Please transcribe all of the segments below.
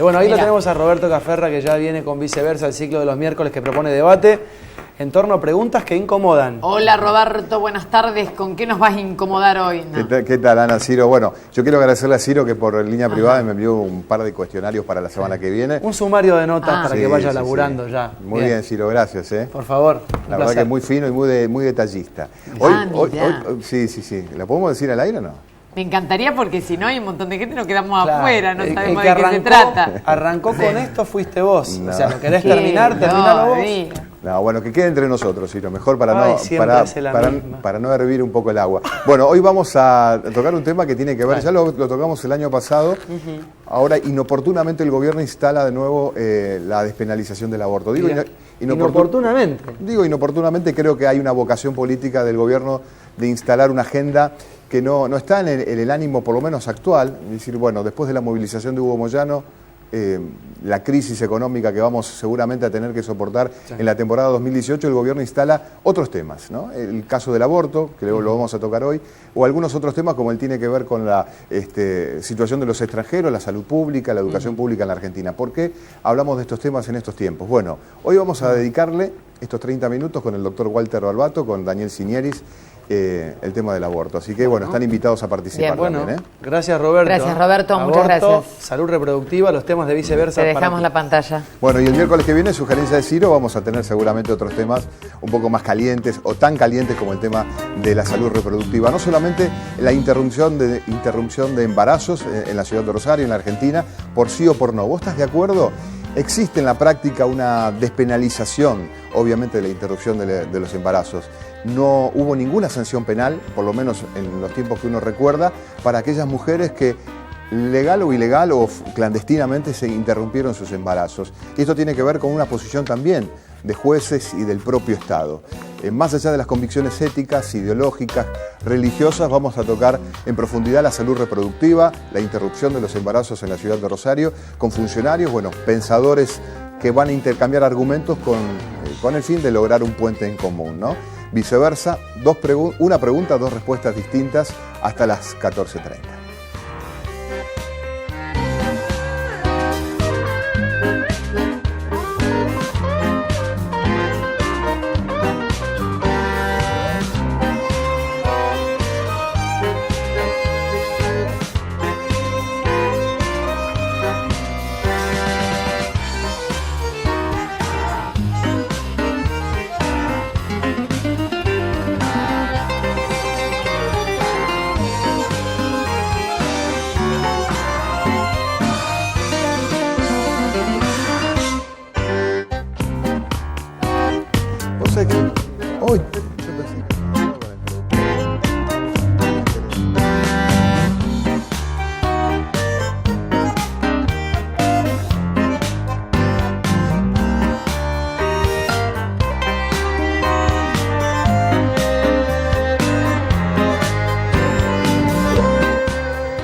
Bueno, ahí Mirá. lo tenemos a Roberto Caferra, que ya viene con Viceversa, el ciclo de los miércoles que propone debate en torno a preguntas que incomodan. Hola Roberto, buenas tardes. ¿Con qué nos vas a incomodar hoy? No. ¿Qué tal, Ana? Ciro? Bueno, yo quiero agradecerle a Ciro que por línea privada me envió un par de cuestionarios para la semana que viene. Un sumario de notas para Sí, que vaya sí, laburando sí. ya. Muy bien, Ciro, gracias. Por favor. La verdad que es muy fino y muy detallista. Mirá. Sí. ¿La podemos decir al aire o no? Me encantaría porque si no hay un montón de gente, nos quedamos afuera, no El sabemos que de qué se trata. Arrancó con esto fuiste vos. No. O sea, ¿lo querés Sí, terminalo vos? diga. No, bueno, que quede entre nosotros, Ciro, mejor para Ay, siempre hace la misma. para no hervir un poco el agua. Bueno, hoy vamos a tocar un tema que tiene que ver, ya lo tocamos el año pasado, ahora inoportunamente el gobierno instala de nuevo la despenalización del aborto. Digo Inoportunamente. Digo inoportunamente, creo que hay una vocación política del gobierno de instalar una agenda que no está en el ánimo, por lo menos actual, es decir, bueno, después de la movilización de Hugo Moyano, la crisis económica que vamos seguramente a tener que soportar en la temporada 2018, el gobierno instala otros temas, ¿no? El caso del aborto, que luego lo vamos a tocar hoy, o algunos otros temas como el tiene que ver con la situación de los extranjeros, la salud pública, la educación pública en la Argentina. ¿Por qué hablamos de estos temas en estos tiempos? Bueno, hoy vamos a dedicarle estos 30 minutos con el doctor Walter Barbato, con Daniel Sinieris, el tema del aborto. Así que, bueno, están invitados a participar. Bien, Bueno, también, gracias Roberto. Gracias, Roberto, muchas gracias. Salud reproductiva, los temas de Viceversa. Te dejamos la pantalla. Bueno, y el miércoles que viene, sugerencia de Ciro, vamos a tener seguramente otros temas un poco más calientes o tan calientes como el tema de la salud reproductiva. No solamente la interrupción de embarazos en la ciudad de Rosario, en la Argentina, por sí o por no. ¿Vos estás de acuerdo? Existe en la práctica una despenalización, obviamente, de la interrupción de los embarazos. No hubo ninguna sanción penal, por lo menos en los tiempos que uno recuerda, para aquellas mujeres que legal o ilegal o clandestinamente se interrumpieron sus embarazos. Y esto tiene que ver con una posición también de jueces y del propio Estado. Más allá de las convicciones éticas, ideológicas, religiosas, vamos a tocar en profundidad la salud reproductiva, la interrupción de los embarazos en la ciudad de Rosario, con funcionarios, bueno, pensadores que van a intercambiar argumentos con el fin de lograr un puente en común, ¿no? Viceversa, una pregunta, dos respuestas distintas hasta las 14:30.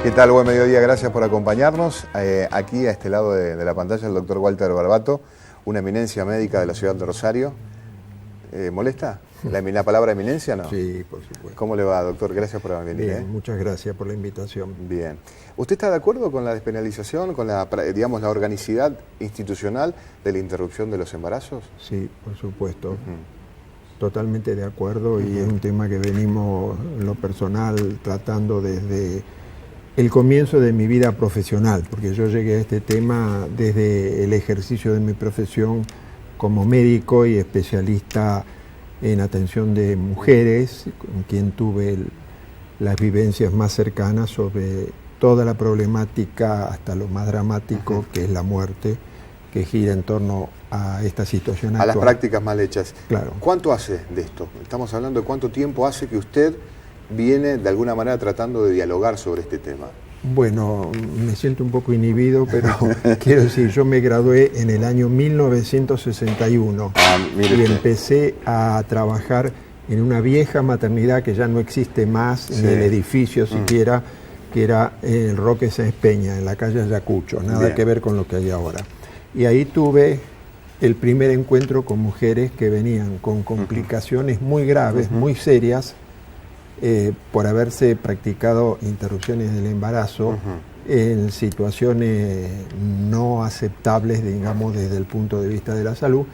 ¿Qué tal? Buen mediodía, gracias por acompañarnos. Aquí a este lado de la pantalla el doctor Walter Barbato, una eminencia médica de la ciudad de Rosario. ¿Molesta la palabra eminencia, no? Sí, por supuesto. ¿Cómo le va, doctor? Gracias por venir. Bien, muchas gracias por la invitación. Bien. ¿Usted está de acuerdo con la despenalización, con la organicidad institucional de la interrupción de los embarazos? Sí, por supuesto. Totalmente de acuerdo, y es un tema que venimos en lo personal tratando desde el comienzo de mi vida profesional, porque yo llegué a este tema desde el ejercicio de mi profesión como médico y especialista en atención de mujeres, con quien tuve las vivencias más cercanas sobre toda la problemática, hasta lo más dramático, que es la muerte, que gira en torno a esta situación actual. A las prácticas mal hechas. Claro. ¿Cuánto hace de esto? Estamos hablando de cuánto tiempo hace que usted viene de alguna manera tratando de dialogar sobre este tema. Bueno, me siento un poco inhibido, pero quiero decir, yo me gradué en el año 1961 y empecé a trabajar en una vieja maternidad que ya no existe más, en el edificio siquiera, que era el Roque Sáenz Peña, en la calle Ayacucho, nada que ver con lo que hay ahora. Y ahí tuve el primer encuentro con mujeres que venían con complicaciones muy graves, muy serias, por haberse practicado interrupciones del embarazo en situaciones no aceptables, digamos, desde el punto de vista de la salud,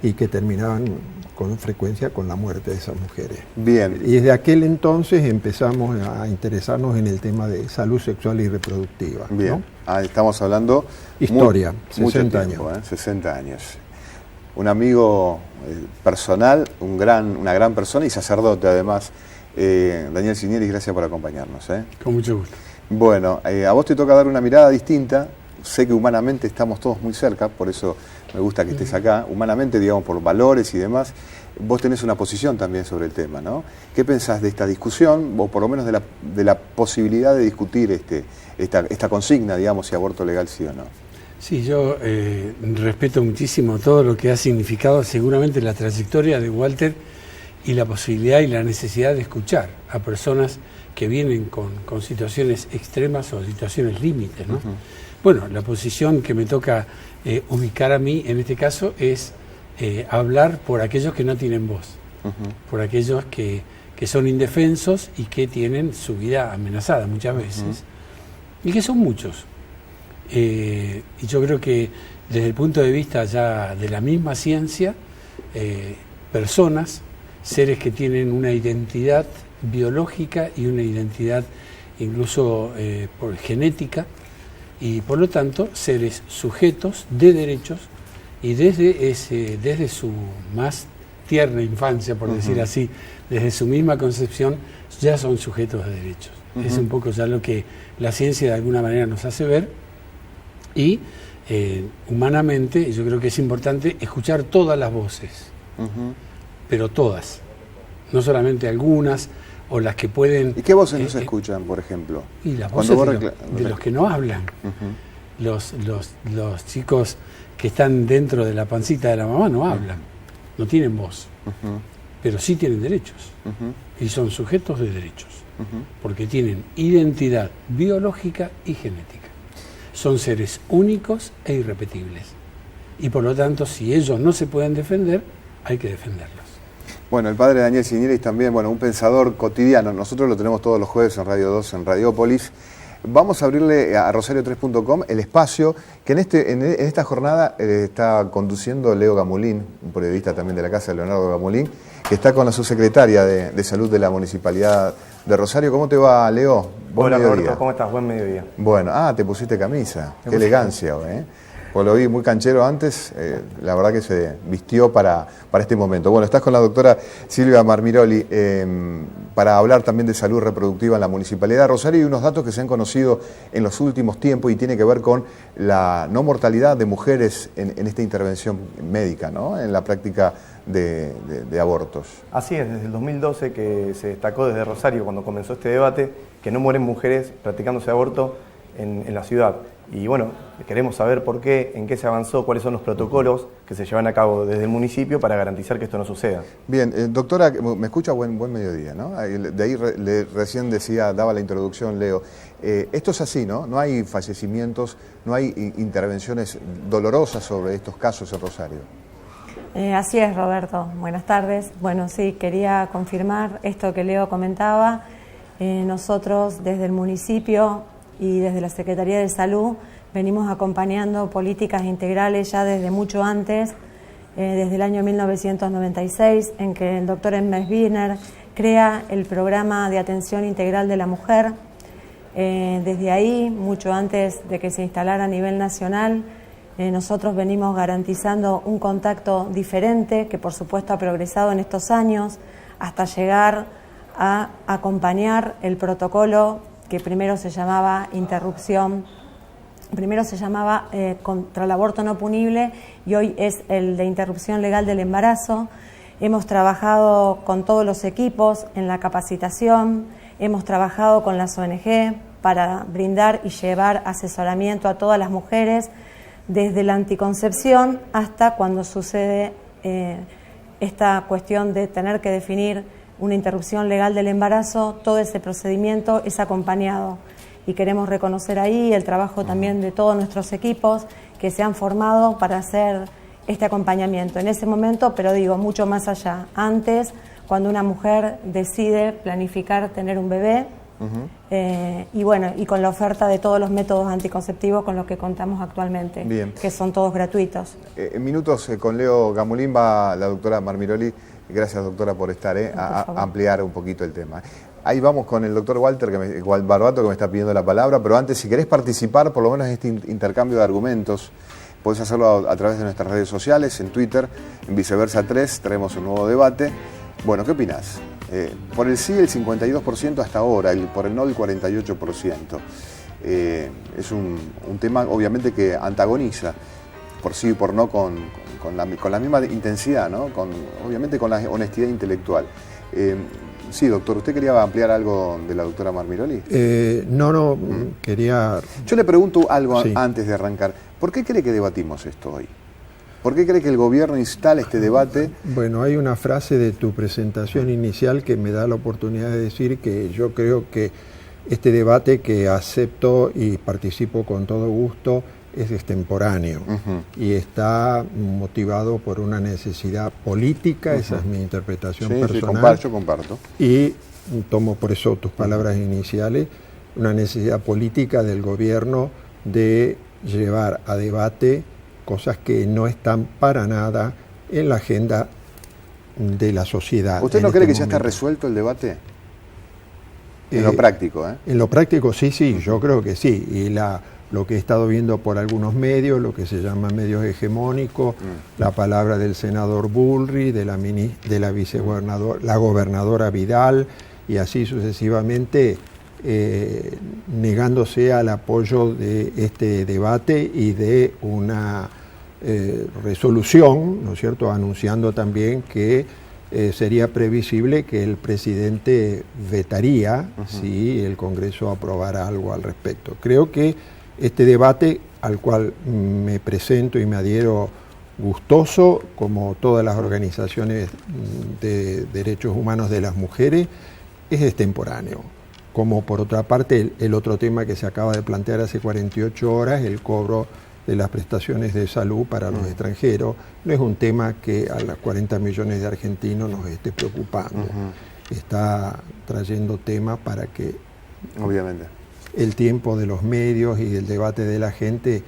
y que terminaban con frecuencia con la muerte de esas mujeres. Bien. Y desde aquel entonces empezamos a interesarnos en el tema de salud sexual y reproductiva. Bien. ¿no? Estamos hablando... Historia, mucho 60 tiempo, años. 60 años. Un amigo personal, una gran persona y sacerdote además. Daniel Cinieri, gracias por acompañarnos. Con mucho gusto. Bueno, a vos te toca dar una mirada distinta. Sé que humanamente estamos todos muy cerca, por eso me gusta que estés acá. Humanamente, digamos, por valores y demás, vos tenés una posición también sobre el tema, ¿no? ¿Qué pensás de esta discusión, o por lo menos de la posibilidad de discutir esta consigna, digamos, si aborto legal sí o no? Sí, yo respeto muchísimo todo lo que ha significado seguramente la trayectoria de Walter y la posibilidad y la necesidad de escuchar a personas que vienen con situaciones extremas o situaciones límites, ¿no? Bueno, la posición que me toca ubicar a mí en este caso es hablar por aquellos que no tienen voz, por aquellos que son indefensos y que tienen su vida amenazada muchas veces, y que son muchos. Y yo creo que desde el punto de vista ya de la misma ciencia, personas, seres que tienen una identidad biológica y una identidad incluso por genética, y por lo tanto seres sujetos de derechos, y desde su más tierna infancia, por decir así, desde su misma concepción, ya son sujetos de derechos. Es un poco ya lo que la ciencia de alguna manera nos hace ver, y humanamente yo creo que es importante escuchar todas las voces, pero todas, no solamente algunas, o las que pueden... ¿Y qué voces no se escuchan, por ejemplo? Y las voces de los que no hablan. Los chicos que están dentro de la pancita de la mamá no hablan, no tienen voz, pero sí tienen derechos, y son sujetos de derechos, porque tienen identidad biológica y genética. Son seres únicos e irrepetibles, y por lo tanto, si ellos no se pueden defender, hay que defenderlos. Bueno, el padre Daniel Cinieri también, bueno, un pensador cotidiano. Nosotros lo tenemos todos los jueves en Radio 2, en Radiópolis. Vamos a abrirle a rosario3.com el espacio que en esta jornada está conduciendo Leo Gamulín, un periodista también de la casa, Leonardo Gamulín, que está con la subsecretaria de Salud de la Municipalidad de Rosario. ¿Cómo te va, Leo? Hola, Roberto, ¿cómo estás? Buen mediodía. Bueno, te pusiste camisa. Qué elegancia, Pues lo vi muy canchero antes, la verdad que se vistió para este momento. Bueno, estás con la doctora Silvia Marmiroli para hablar también de salud reproductiva en la Municipalidad de Rosario y unos datos que se han conocido en los últimos tiempos y tiene que ver con la no mortalidad de mujeres en esta intervención médica, ¿no? En la práctica de abortos. Así es, desde el 2012 que se destacó desde Rosario cuando comenzó este debate que no mueren mujeres practicándose aborto en la ciudad. Y bueno, queremos saber por qué, en qué se avanzó, cuáles son los protocolos que se llevan a cabo desde el municipio para garantizar que esto no suceda. Bien, doctora, me escucha, buen mediodía, ¿no? De ahí recién daba la introducción, Leo. Esto es así, ¿no? No hay fallecimientos, no hay intervenciones dolorosas sobre estos casos en Rosario. Así es, Roberto. Buenas tardes. Bueno, sí, quería confirmar esto que Leo comentaba. Nosotros desde el municipio y desde la Secretaría de Salud venimos acompañando políticas integrales ya desde mucho antes, desde el año 1996, en que el doctor Hermes Wiener crea el programa de atención integral de la mujer. Desde ahí, mucho antes de que se instalara a nivel nacional, nosotros venimos garantizando un contacto diferente, que por supuesto ha progresado en estos años, hasta llegar a acompañar el protocolo que primero se llamaba contra el aborto no punible y hoy es el de interrupción legal del embarazo. Hemos trabajado con todos los equipos en la capacitación, hemos trabajado con las ONG para brindar y llevar asesoramiento a todas las mujeres, desde la anticoncepción hasta cuando sucede esta cuestión de tener que definir una interrupción legal del embarazo. Todo ese procedimiento es acompañado y queremos reconocer ahí el trabajo también de todos nuestros equipos que se han formado para hacer este acompañamiento en ese momento, pero digo, mucho más allá. Antes, cuando una mujer decide planificar tener un bebé, Y bueno, y con la oferta de todos los métodos anticonceptivos con los que contamos actualmente, Bien. que son todos gratuitos. En minutos con Leo Gamulín va la doctora Marmiroli. Gracias, doctora, por estar, a ampliar un poquito el tema. Ahí vamos con el doctor Walter Barbato, que me está pidiendo la palabra, pero antes, si querés participar, por lo menos en este intercambio de argumentos, podés hacerlo a través de nuestras redes sociales, en Twitter, en Viceversa 3, traemos un nuevo debate. Bueno, ¿qué opinás? Por el sí, el 52% hasta ahora, por el no, el 48%. Es un tema, obviamente, que antagoniza, por sí y por no, con la misma intensidad, ¿no? Obviamente con la honestidad intelectual. Sí, doctor, ¿usted quería ampliar algo de la doctora Marmiroli? No, quería... Yo le pregunto algo Sí. antes de arrancar. ¿Por qué cree que debatimos esto hoy? ¿Por qué cree que el gobierno instala este debate? Bueno, hay una frase de tu presentación inicial que me da la oportunidad de decir que yo creo que este debate, que acepto y participo con todo gusto, es extemporáneo y está motivado por una necesidad política, esa es mi interpretación personal. Sí, yo comparto. Y tomo por eso tus palabras iniciales, una necesidad política del gobierno de llevar a debate cosas que no están para nada en la agenda de la sociedad. ¿Usted no cree que ya está resuelto el debate? En lo práctico, ¿eh? En lo práctico sí, yo creo que sí. Y lo que he estado viendo por algunos medios, lo que se llama medios hegemónicos, la palabra del senador Bullrich, de la vicegobernadora, la gobernadora Vidal, y así sucesivamente, negándose al apoyo de este debate y de una resolución, ¿no es cierto?, anunciando también que sería previsible que el presidente vetaría si el Congreso aprobara algo al respecto. Creo que este debate, al cual me presento y me adhiero gustoso, como todas las organizaciones de derechos humanos de las mujeres, es extemporáneo. Como por otra parte el otro tema que se acaba de plantear hace 48 horas, el cobro de las prestaciones de salud para los extranjeros, no es un tema que a los 40 millones de argentinos nos esté preocupando. Está trayendo temas para que Obviamente. el tiempo de los medios y del debate de la gente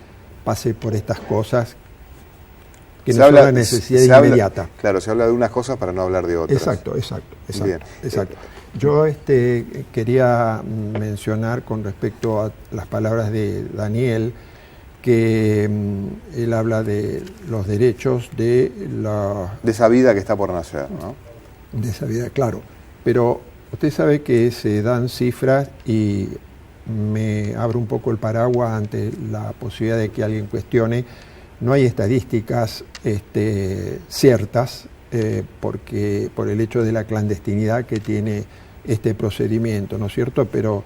pase por estas cosas que no son una necesidad inmediata. Claro, se habla de unas cosas para no hablar de otras. Exacto. Bien. Yo quería mencionar con respecto a las palabras de Daniel, que él habla de los derechos de esa vida que está por nacer, ¿no? De esa vida, claro. Pero usted sabe que se dan cifras y me abro un poco el paraguas ante la posibilidad de que alguien cuestione. No hay estadísticas ciertas porque por el hecho de la clandestinidad que tiene este procedimiento, ¿no es cierto? Pero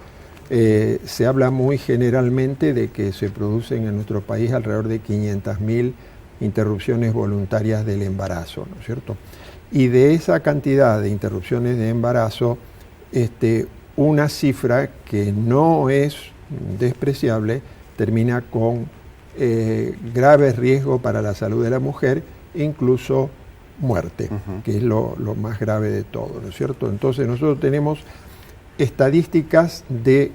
se habla muy generalmente de que se producen en nuestro país alrededor de 500.000 interrupciones voluntarias del embarazo, ¿no es cierto? Y de esa cantidad de interrupciones de embarazo, una cifra que no es despreciable termina con grave riesgo para la salud de la mujer, incluso muerte, que es lo más grave de todo, ¿no es cierto? Entonces nosotros tenemos estadísticas de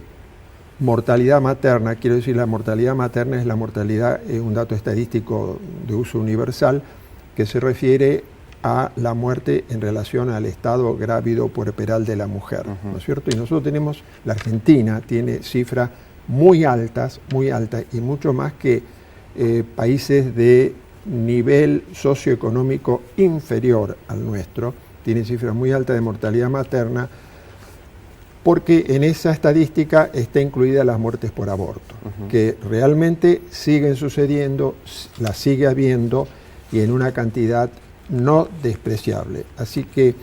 mortalidad materna, quiero decir, la mortalidad materna es un dato estadístico de uso universal que se refiere a la muerte en relación al estado grávido puerperal de la mujer, ¿no es cierto? Y nosotros tenemos, la Argentina tiene cifras muy altas y mucho más que países de nivel socioeconómico inferior al nuestro, tiene cifras muy altas de mortalidad materna, porque en esa estadística está incluida las muertes por aborto, que realmente siguen sucediendo, las sigue habiendo y en una cantidad no despreciable. Así que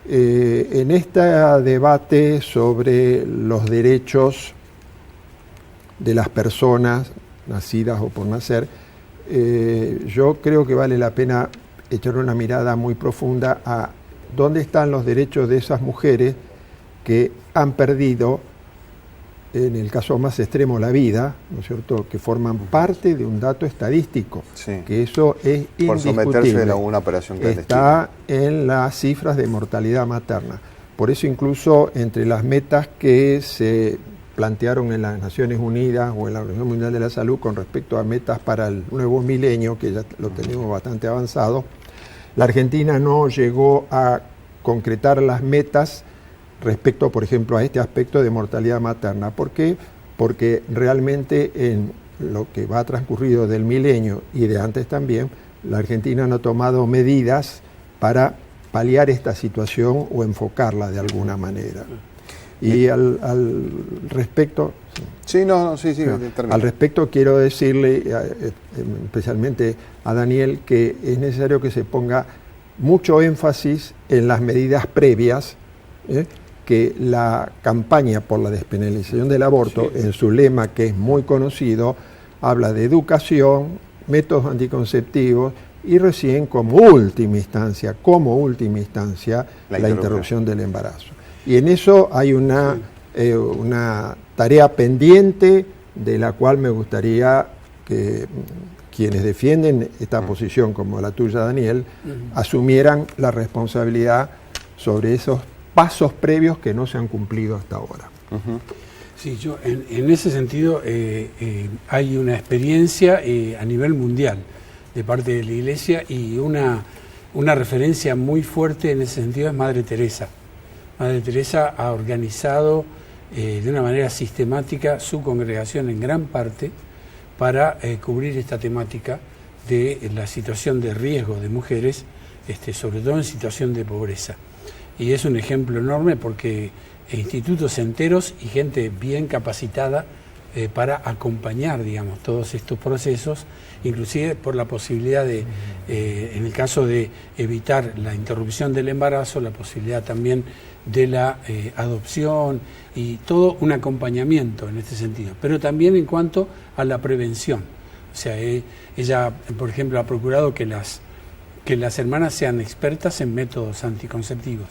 en este debate sobre los derechos de las personas nacidas o por nacer, yo creo que vale la pena echar una mirada muy profunda a dónde están los derechos de esas mujeres que han perdido, en el caso más extremo, la vida, ¿no es cierto?, que forman parte de un dato estadístico, que eso es indiscutible. Por someterse a una operación clandestina. Está en las cifras de mortalidad materna. Por eso incluso entre las metas que se plantearon en las Naciones Unidas o en la Organización Mundial de la Salud con respecto a metas para el nuevo milenio, que ya lo tenemos bastante avanzado, la Argentina no llegó a concretar las metas respecto, por ejemplo, a este aspecto de mortalidad materna. ¿Por qué? Porque realmente en lo que va transcurrido del milenio y de antes también, la Argentina no ha tomado medidas para paliar esta situación o enfocarla de alguna manera. Y al respecto... Sí, al respecto quiero decirle, especialmente a Daniel, que es necesario que se ponga mucho énfasis en las medidas previas, que la campaña por la despenalización del aborto, en su lema, que es muy conocido, habla de educación, métodos anticonceptivos y recién como última instancia, la interrupción del embarazo. Y en eso hay una tarea pendiente de la cual me gustaría que quienes defienden esta posición, como la tuya, Daniel, asumieran la responsabilidad sobre esos pasos previos que no se han cumplido hasta ahora. Sí, yo en ese sentido hay una experiencia a nivel mundial de parte de la Iglesia, y una referencia muy fuerte en ese sentido es Madre Teresa. Madre Teresa ha organizado de una manera sistemática su congregación en gran parte para cubrir esta temática de la situación de riesgo de mujeres, sobre todo en situación de pobreza. Y es un ejemplo enorme porque institutos enteros y gente bien capacitada para acompañar, digamos, todos estos procesos, inclusive por la posibilidad de, en el caso de evitar la interrupción del embarazo, la posibilidad también de la adopción y todo un acompañamiento en este sentido, pero también en cuanto a la prevención. O sea, ella, por ejemplo, ha procurado que las hermanas sean expertas en métodos anticonceptivos.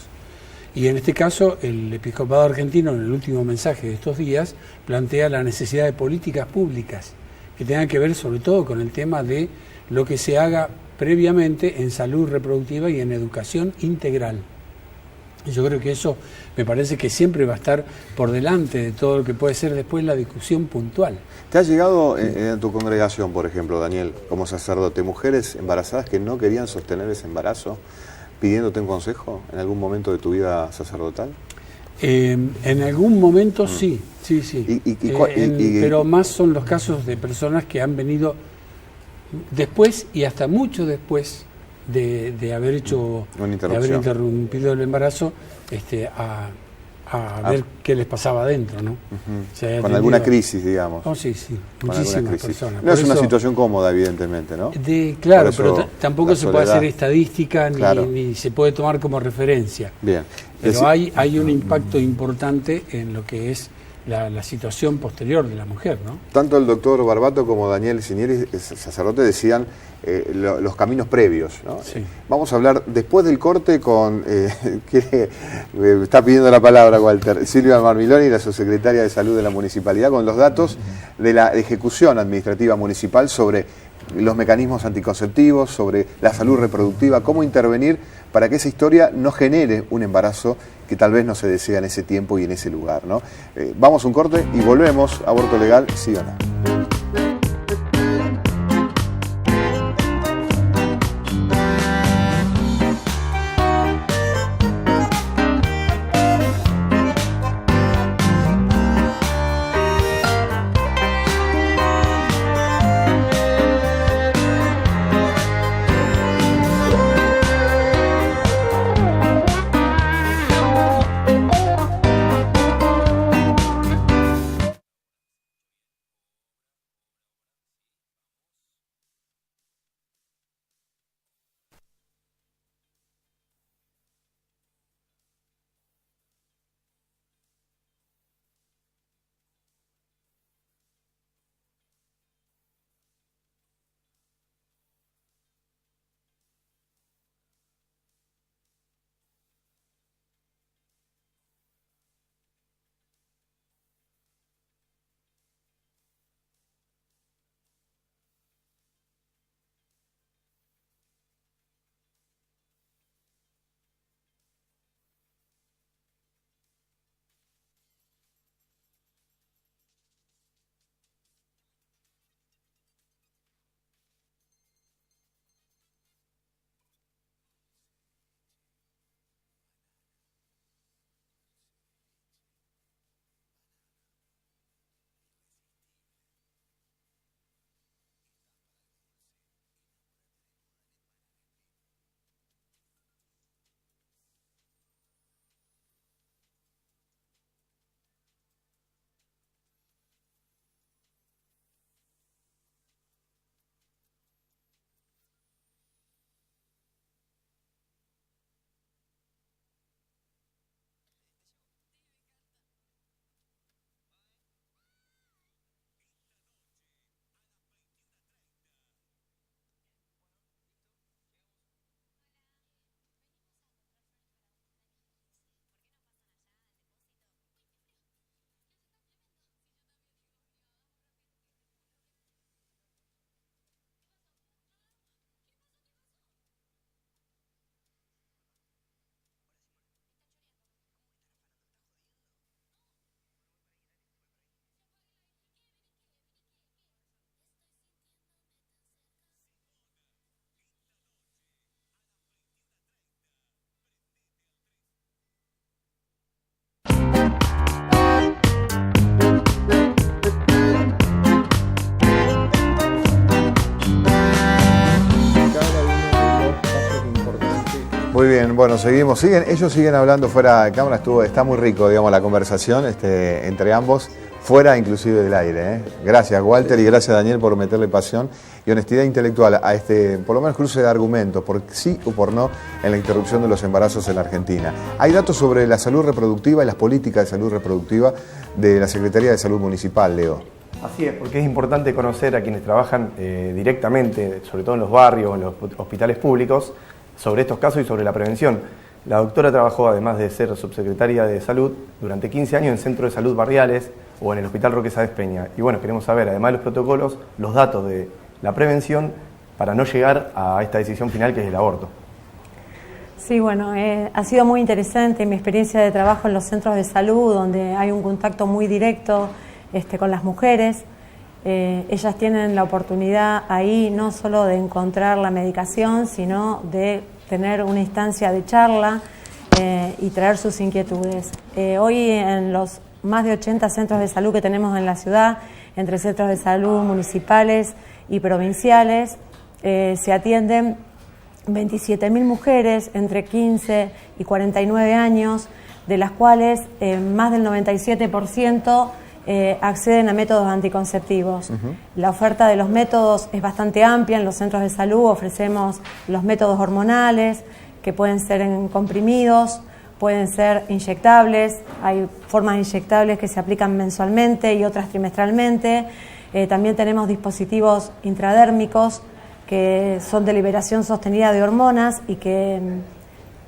Y en este caso, el episcopado argentino, en el último mensaje de estos días, plantea la necesidad de políticas públicas que tengan que ver sobre todo con el tema de lo que se haga previamente en salud reproductiva y en educación integral. Y yo creo que eso me parece que siempre va a estar por delante de todo lo que puede ser después la discusión puntual. ¿Te ha llegado en tu congregación, por ejemplo, Daniel, como sacerdote, mujeres embarazadas que no querían sostener ese embarazo, pidiéndote un consejo en algún momento de tu vida sacerdotal? En algún momento sí. Pero más son los casos de personas que han venido después y hasta mucho después de haber hecho, de haber interrumpido el embarazo, a ver qué les pasaba adentro, ¿no? O sea, con alguna crisis, digamos. Oh, sí, muchísimas personas. No es una situación cómoda, evidentemente, ¿no? Claro, pero tampoco se puede hacer estadística ni se puede tomar como referencia. Bien. Pero hay un impacto importante en lo que es la situación posterior de la mujer, ¿no? Tanto el doctor Barbato como Daniel Cinieri, sacerdote, decían los caminos previos, ¿no? Sí. Vamos a hablar después del corte con, está pidiendo la palabra Walter, Silvia Marmiloni, la subsecretaria de Salud de la Municipalidad, con los datos de la ejecución administrativa municipal sobre los mecanismos anticonceptivos, sobre la salud reproductiva, cómo intervenir para que esa historia no genere un embarazo que tal vez no se desea en ese tiempo y en ese lugar, ¿no? Vamos a un corte y volvemos. Aborto legal, sí o no. Muy bien, bueno, seguimos. Ellos siguen hablando fuera de cámara, está muy rico, digamos, la conversación entre ambos, fuera inclusive del aire. Gracias, Walter, y gracias, Daniel, por meterle pasión y honestidad intelectual a este, por lo menos, cruce de argumentos, por sí o por no, en la interrupción de los embarazos en la Argentina. Hay datos sobre la salud reproductiva y las políticas de salud reproductiva de la Secretaría de Salud Municipal, Leo. Así es, porque es importante conocer a quienes trabajan directamente, sobre todo en los barrios, en los hospitales públicos, sobre estos casos y sobre la prevención. La doctora trabajó, además de ser subsecretaria de Salud, durante 15 años en centros de salud barriales o en el Hospital Roque Sáenz Peña. Y bueno, queremos saber, además de los protocolos, los datos de la prevención para no llegar a esta decisión final que es el aborto. Sí, bueno, ha sido muy interesante mi experiencia de trabajo en los centros de salud, donde hay un contacto muy directo con las mujeres. Ellas tienen la oportunidad ahí no solo de encontrar la medicación, sino de tener una instancia de charla y traer sus inquietudes. Hoy en los más de 80 centros de salud que tenemos en la ciudad, entre centros de salud municipales y provinciales, se atienden 27.000 mujeres entre 15 y 49 años, de las cuales más del 97% acceden a métodos anticonceptivos. La oferta de los métodos es bastante amplia. En los centros de salud ofrecemos los métodos hormonales, que pueden ser en comprimidos, pueden ser inyectables. Hay formas inyectables que se aplican mensualmente y otras trimestralmente. También tenemos dispositivos intradérmicos que son de liberación sostenida de hormonas y que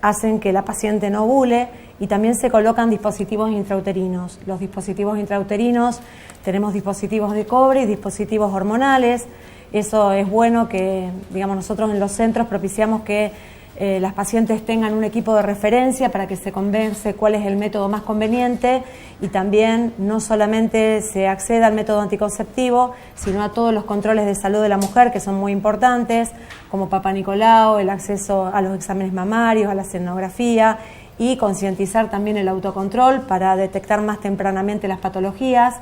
hacen que la paciente no ovule, y también se colocan dispositivos intrauterinos. Los dispositivos intrauterinos, tenemos dispositivos de cobre y dispositivos hormonales. Eso es bueno que, digamos, nosotros en los centros propiciamos que las pacientes tengan un equipo de referencia para que se converse cuál es el método más conveniente, y también no solamente se acceda al método anticonceptivo, sino a todos los controles de salud de la mujer, que son muy importantes, como Papá Nicolau, el acceso a los exámenes mamarios, a la sonografía, y concientizar también el autocontrol para detectar más tempranamente las patologías.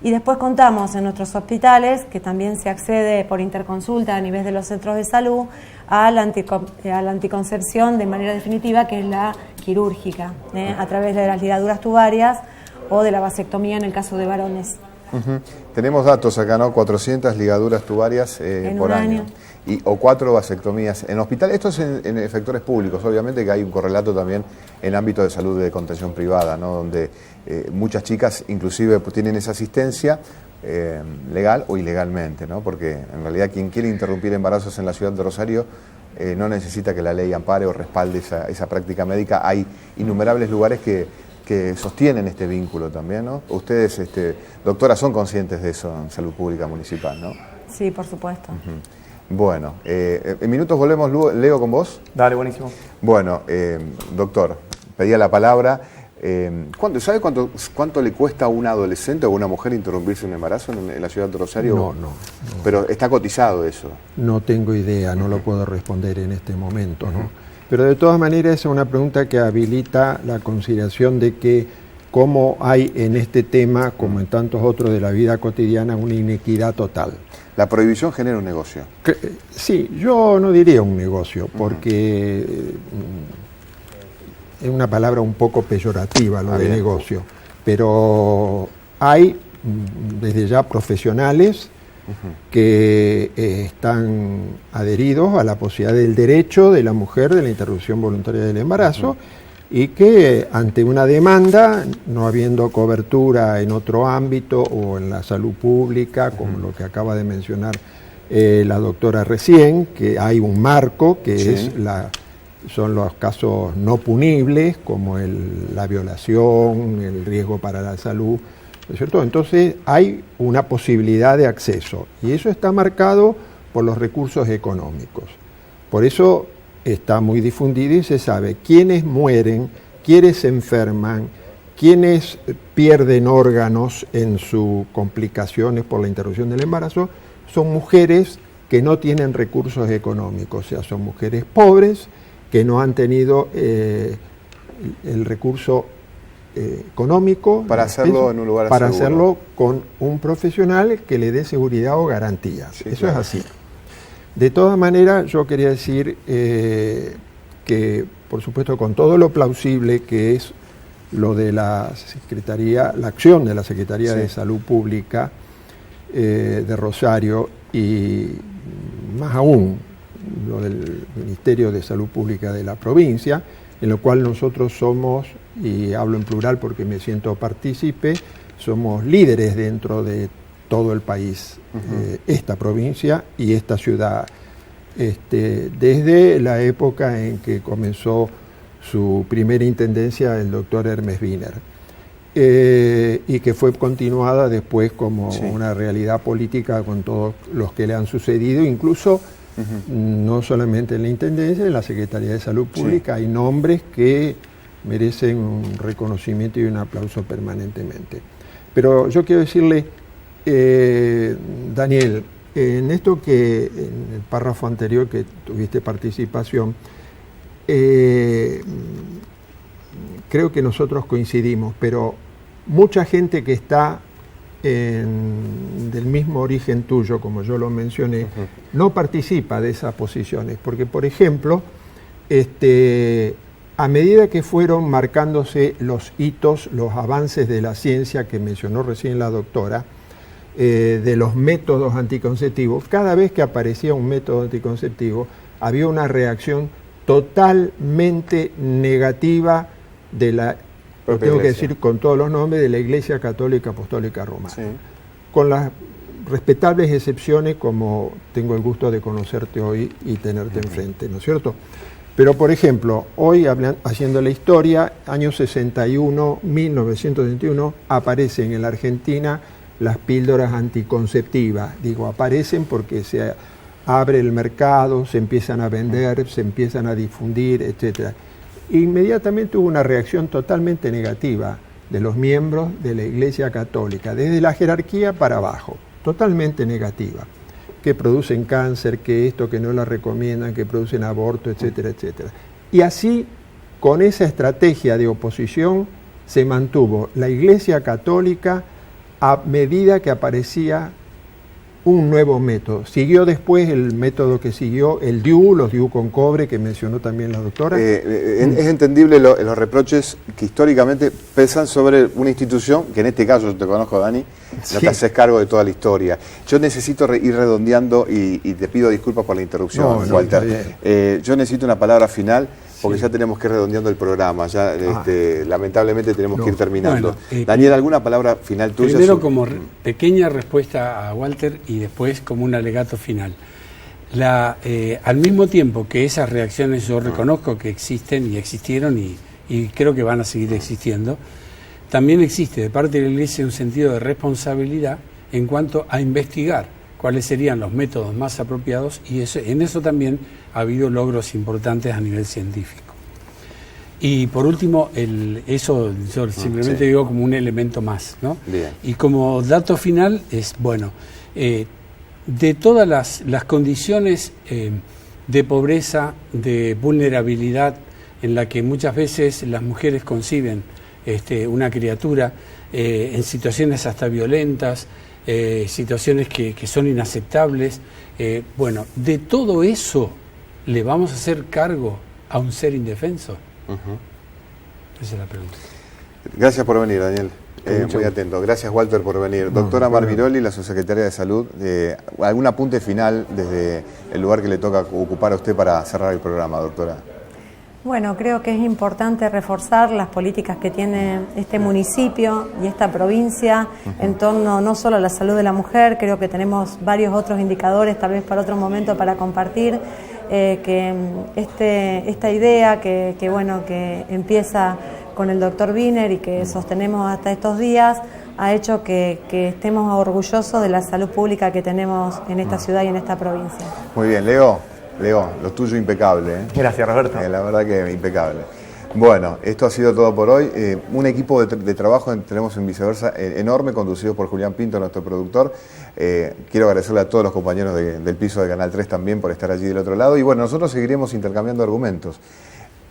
Y después contamos en nuestros hospitales, que también se accede por interconsulta a nivel de los centros de salud, a la anticoncepción de manera definitiva, que es la quirúrgica, a través de las ligaduras tubarias o de la vasectomía en el caso de varones. Tenemos datos acá, ¿no? 400 ligaduras tubarias por año. O 4 vasectomías en hospital. Esto es en efectores públicos, obviamente que hay un correlato también en el ámbito de salud de contención privada, ¿no? Donde muchas chicas inclusive tienen esa asistencia legal o ilegalmente, ¿no? Porque en realidad quien quiere interrumpir embarazos en la ciudad de Rosario no necesita que la ley ampare o respalde esa práctica médica. Hay innumerables lugares que sostienen este vínculo también, ¿no? Ustedes, doctora, son conscientes de eso en salud pública municipal, ¿no? Sí, por supuesto. Bueno, en minutos volvemos, Leo, con vos. Dale, buenísimo. Bueno, doctor, pedía la palabra. ¿Sabe cuánto le cuesta a un adolescente o a una mujer interrumpirse un embarazo en la ciudad de Rosario? No. Pero está cotizado eso. No tengo idea, no lo puedo responder en este momento, ¿no? Pero de todas maneras es una pregunta que habilita la consideración de que cómo hay en este tema, como en tantos otros de la vida cotidiana, una inequidad total. ¿La prohibición genera un negocio? Sí, yo no diría un negocio, porque es una palabra un poco peyorativa lo de negocio, pero hay desde ya profesionales que están adheridos a la posibilidad del derecho de la mujer de la interrupción voluntaria del embarazo, y que ante una demanda, no habiendo cobertura en otro ámbito o en la salud pública, como lo que acaba de mencionar la doctora recién, que hay un marco que son los casos no punibles, como la violación, el riesgo para la salud, ¿no es cierto? Entonces hay una posibilidad de acceso, y eso está marcado por los recursos económicos. Por eso está muy difundido y se sabe quiénes mueren, quiénes se enferman, quiénes pierden órganos en sus complicaciones por la interrupción del embarazo. Son mujeres que no tienen recursos económicos, o sea, son mujeres pobres que no han tenido el recurso económico para hacerlo en un lugar para seguro, hacerlo con un profesional que le dé seguridad o garantías. Eso claro. Es así. De todas maneras, yo quería decir que que, por supuesto, con todo lo plausible que es lo de la Secretaría, la acción de la Secretaría de Salud Pública de Rosario, y más aún lo del Ministerio de Salud Pública de la provincia, en lo cual nosotros somos, y hablo en plural porque me siento partícipe, somos líderes dentro de todo el país, esta provincia y esta ciudad, desde la época en que comenzó su primera intendencia el doctor Hermes Wiener, y que fue continuada después como una realidad política con todos los que le han sucedido, incluso no solamente en la intendencia, en la Secretaría de Salud Pública hay nombres que merecen un reconocimiento y un aplauso permanentemente. Pero yo quiero decirle, Daniel, en esto que en el párrafo anterior que tuviste participación, creo que nosotros coincidimos, pero mucha gente que está del mismo origen tuyo, como yo lo mencioné, no participa de esas posiciones, porque, por ejemplo, a medida que fueron marcándose los hitos, los avances de la ciencia que mencionó recién la doctora, de los métodos anticonceptivos, cada vez que aparecía un método anticonceptivo, había una reacción totalmente negativa de la, lo tengo que decir con todos los nombres, de la Iglesia Católica Apostólica Romana. Con las respetables excepciones, como tengo el gusto de conocerte hoy y tenerte enfrente, ¿no es cierto? Pero, por ejemplo, hoy, haciendo la historia, año 61, 1961, aparecen en la Argentina las píldoras anticonceptivas. Digo, aparecen porque se abre el mercado, se empiezan a vender, se empiezan a difundir, etc. Inmediatamente hubo una reacción totalmente negativa de los miembros de la Iglesia Católica, desde la jerarquía para abajo, totalmente negativa, que producen cáncer, que esto, que no la recomiendan, que producen aborto, etcétera, etcétera. Y así, con esa estrategia de oposición, se mantuvo la Iglesia Católica a medida que aparecía un nuevo método. Siguió después el método que siguió, el DIU, los DIU con cobre, que mencionó también la doctora. Es entendible los reproches que históricamente pesan sobre una institución, que en este caso yo te conozco, Dani, no te haces cargo de toda la historia. Yo necesito ir redondeando y te pido disculpas por la interrupción, Walter. Yo necesito una palabra final, porque ya tenemos que ir redondeando el programa, ya lamentablemente tenemos que ir terminando. Bueno, Daniel, ¿alguna palabra final tuya? Primero como pequeña respuesta a Walter y después como un alegato final. Al mismo tiempo que esas reacciones yo reconozco que existen y existieron y creo que van a seguir existiendo, también existe de parte de la Iglesia un sentido de responsabilidad en cuanto a investigar cuáles serían los métodos más apropiados, y en eso también ha habido logros importantes a nivel científico. Y por último, eso yo simplemente digo como un elemento más, ¿no? Bien. Y como dato final es, bueno, de todas las condiciones de pobreza, de vulnerabilidad en la que muchas veces las mujeres conciben una criatura, en situaciones hasta violentas, situaciones que son inaceptables, bueno, de todo eso le vamos a hacer cargo a un ser indefenso. Esa es la pregunta. Gracias por venir, Daniel. Muy atento. Gracias, Walter, por venir. Doctora Marviroli, la subsecretaria de Salud, ¿algún apunte final desde el lugar que le toca ocupar a usted para cerrar el programa, doctora? Bueno, creo que es importante reforzar las políticas que tiene este municipio y esta provincia en torno no solo a la salud de la mujer. Creo que tenemos varios otros indicadores, tal vez para otro momento, para compartir, que esta idea que empieza con el doctor Wiener y que sostenemos hasta estos días, ha hecho que estemos orgullosos de la salud pública que tenemos en esta ciudad y en esta provincia. Muy bien, Leo, lo tuyo impecable. Gracias, Roberto. La verdad que impecable. Bueno, esto ha sido todo por hoy. Un equipo de trabajo tenemos en Viceversa enorme, conducido por Julián Pinto, nuestro productor. Quiero agradecerle a todos los compañeros del piso de Canal 3 también por estar allí del otro lado. Y bueno, nosotros seguiremos intercambiando argumentos.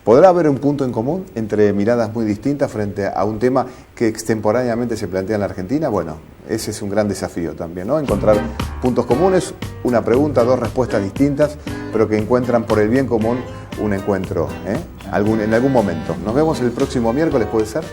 ¿Podrá haber un punto en común entre miradas muy distintas frente a un tema que extemporáneamente se plantea en la Argentina? Bueno, ese es un gran desafío también, ¿no? Encontrar puntos comunes, una pregunta, dos respuestas distintas, pero que encuentran por el bien común un encuentro en algún momento. Nos vemos el próximo miércoles, ¿puede ser?